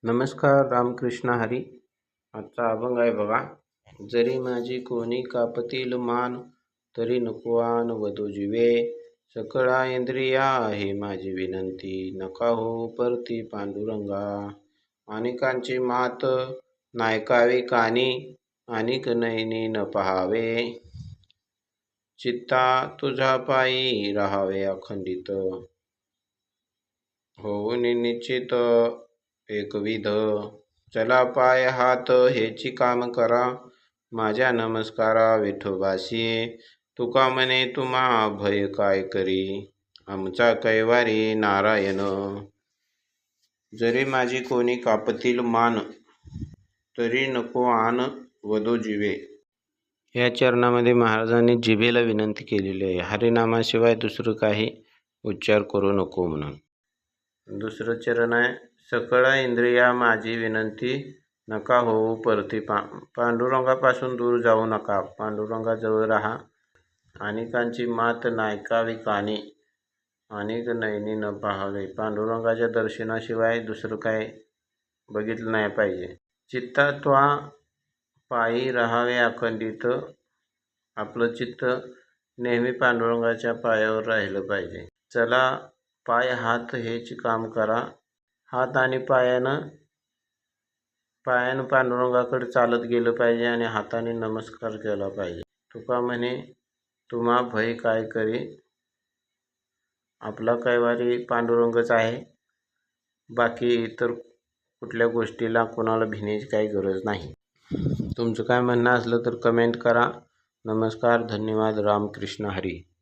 नमस्कार. रामकृष्ण हरी. आजचा अभंग आहे बघा. जरी माझी कोणी कापतील मान, तरी नको आन वधू जीवे. सकळा इंद्रिया आहे माझी विनंती, नका हो परती पांडुरंगा. अनेकांची मात नायकावे कानी, अनेक नयनी न पहावे. चित्ता तुझा पायी राहावे अखंडित, होऊन निश्चित एकविध. चला पाय हात हेची काम करा, माझ्या नमस्कारा विठोबासी. तुका म्हणे तुम्हा भय काय करी, आमचा कैवारी नारायण. जरी माझी कोणी कापतील मान, तरी नको आन वधू जीवे. या चरणामध्ये महाराजांनी जिभेला विनंती केलेली आहे, हरिनामाशिवाय दुसरं काही उच्चार करू नको म्हणून. दुसरं चरण आहे, सकळ इंद्रिया माझी विनंती, नका होऊ परती पांडुरंगापासून दूर जाऊ नका, पांडुरंगाजवळ राहा. अनेकांची मात नायकावी कानी, अनेक नयनी न पाहावे. पांडुरंगाच्या दर्शनाशिवाय दुसरं काय बघितलं नाही पाहिजे. चित्ता त्वा पायी राहावे अखंडित, आपलं चित्त नेहमी पांडुरंगाच्या पायावर राहिलं पाहिजे. चला पाय हात हेच काम करा, हात आणि पायानं पांडुरंगाकडे चालत गेलं पाहिजे आणि हाताने नमस्कार केला पाहिजे. तुका म्हणे तुम्हा भय काय करी, आपला कैवारी पांडुरंगच आहे, बाकी इतर कुठल्या गोष्टीला कोणाला भिण्याची काही गरज नाही. तुमचं काय म्हणणं असलं तर कमेंट करा. नमस्कार. धन्यवाद. रामकृष्ण हरी.